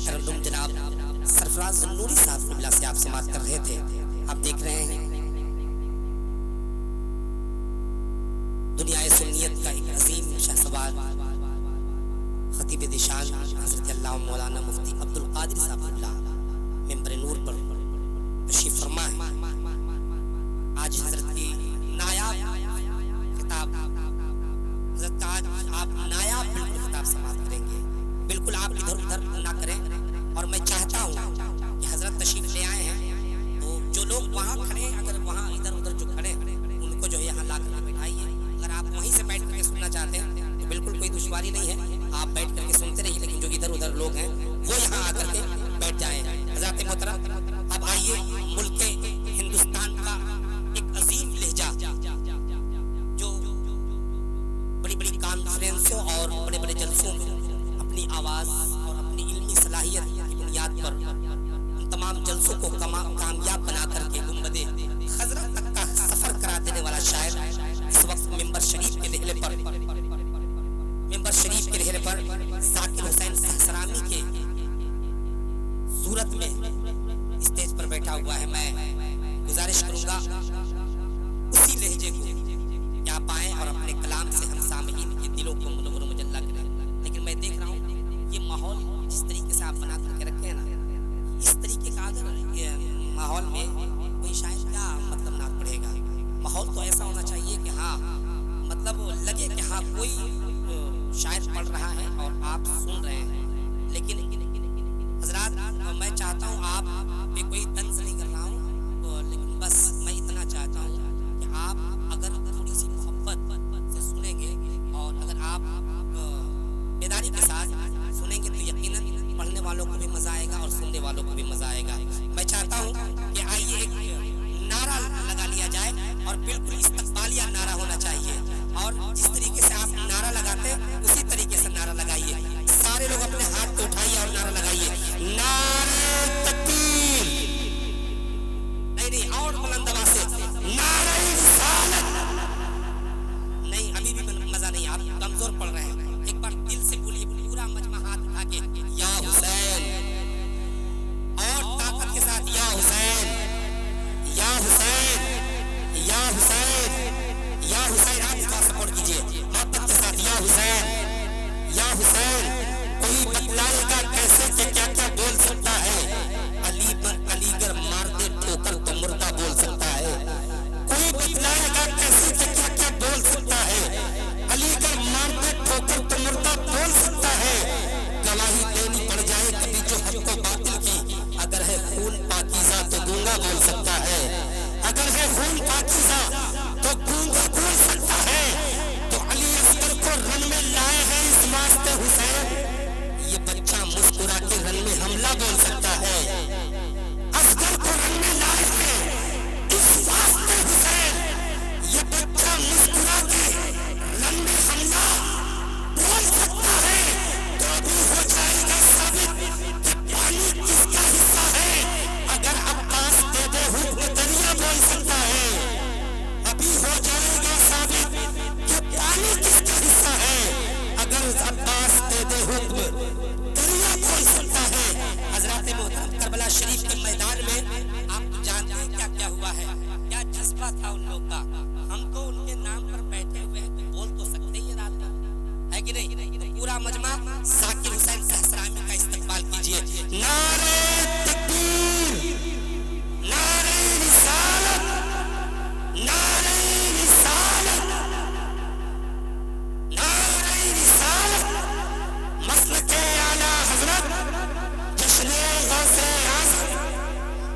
ترنم جناب سرفراز نوری صاحب قبلہ سے آپ سماعت کر رہے تھے. آپ دیکھ رہے ہیں دنیا سنیت کا ایک عظیم شہسوار خطیب دشان حضرت اللہ مولانا مفتی عبد القادر صاحب قبلہ ممبر نور پر تشریف فرما ہے. آج حضرت کی نایاب خطاب، حضرت کا آج آپ نایاب بالکل خطاب سماعت کریں گے. بالکل آپ ادھر ادھر نہ کریں. اور میں چاہتا ہوں کہ حضرت تشریف لے آئے ہیں تو جو لوگ وہاں کھڑے ہیں، اگر وہاں ادھر ادھر جو کھڑے ہیں ان کو جو ہے یہاں لا کر کے بٹھائیے. اگر آپ وہیں سے بیٹھ کر کے سننا چاہتے ہیں تو بالکل کوئی دشواری نہیں ہے، آپ بیٹھ کر کے سنتے رہیے. لیکن جو ادھر ادھر لوگ ہیں وہ یہاں آ کر کے بیٹھ جائیں. حضرات محترم، اب آئیے ملک ہندوستان کا ایک عظیم لہجہ جو بڑی بڑی کانفرنسوں اور بڑے بڑے جلسوں میں اپنی آواز اور اپنی علمی صلاحیت کی بنیاد پر ان تمام جلسوں کو کامیاب بنا کر کے گنبد خضرا تک کا سفر کرا دینے والا شاعر اس وقت ممبر شریف کے دہلے پر ذاکر حسین سہسرامی کے صورت میں اسٹیج پر بیٹھا ہوا ہے. میں گزارش کروں گا اسی لہجے کو کہ آپ آئیں اور اپنے کلام سے ہم سامعین کے دلوں کو منور و مجلہ کریں. لیکن میں دیکھ رہا ہوں یہ ماحول جس طریقے سے آپ بنا کر کے رکھے ہیں نا، اس طریقے کا اگر یہ ماحول میں کوئی شاعر کیا مطلب نہ پڑھے گا. ماحول تو ایسا ہونا چاہیے کہ ہاں مطلب لگے کہ ہاں کوئی شاعر پڑھ رہا ہے اور آپ سن رہے ہیں. لیکن حضرات میں چاہتا ہوں آپ پہ کوئی طنز نہیں کر رہا ہوں، لیکن بس میں اتنا چاہتا ہوں کہ آپ اگر تھوڑی سی محبت سے سنیں گے اور اگر آپ بیداری کے ساتھ سنیں گے تو یقیناً پڑھنے والوں کو بھی مزہ آئے گا اور سننے والوں کو بھی مزہ آئے گا. میں چاہتا ہوں کہ آئیے ایک نعرہ لگا لیا جائے اور بالکل استقبالیہ نعرہ ہونا چاہیے. اور جس طریقے سے آپ نعرہ لگاتے ہیں اسی طریقے سے نعرہ لگائیے. سارے لوگ اپنے ہاتھ کو اٹھائیے اور نعرہ لگائیے. نعرہ تکبیر، نہیں اور بلند آواز سے نعرہ رسالت. نہیں ابھی بھی مزہ نہیں، آپ کمزور پڑ رہے ہیں. ایک بار دل سے بولیے پورا مجمع ہاتھ اٹھا کے یا حسین، اور طاقت کے ساتھ یا حسین یا حسین یا حسین یا حسین. آپ اس کا سپورٹ کیجیے محبت کے ساتھ یا حسین یا حسین. کوئی بتلائے گا کیسے کہ کیا کیا بول سکتا ہے، علی پر علی گر مار دے ٹھوکر تو مردہ بول سکتا ہے. کوئی بتلائے گا کیسے کہ کیا کیا بول سکتا ہے، علی گر مار دے ٹھوکر تو مردہ بول سکتا ہے. گواہی دینی پڑ جائے کبھی جو حق کو باطل کی، اگر ہے خون پاکیزہ تو گونگا بول سکتا ہے. اگر ہے خون پاکیزہ تو گونگا بول سکتا ہے. تو علی اصغر کو رن میں لائے ہیں اس واسطے حسین، یہ بچہ مسکرا کے رن میں حملہ بول سکتا ہے. اصغر کو رن میں لائے ہیں اس واسطے حسین، یہ بچہ مسکرا کے رن میں حملہ بول سکتا ہے. تو ابھی ہو جائے گا ثابت کہ پانی کس کا حصہ ہے، اگر عباس دے دے حکم دریا بول سکتا ہے. ابھی ہو جائے گا ثابت کہ پانی کس کا حصہ ہے، اگر عباس دے دے حکم دریا بول سکتا ہے. حضرات محترم، کربلا شریف کے میدان میں آپ جانتے ہیں کیا کیا ہوا ہے، کیا جذبہ تھا ان لوگ کا. ہم تو ان کے نام پر بیٹھے ہوئے ہیں تو بول تو سکتے ہی رات کا ہے کہ نہیں. تو پورا مجمع ذاکر حسین سہسرامی کا استقبال کیجیے. نعرہ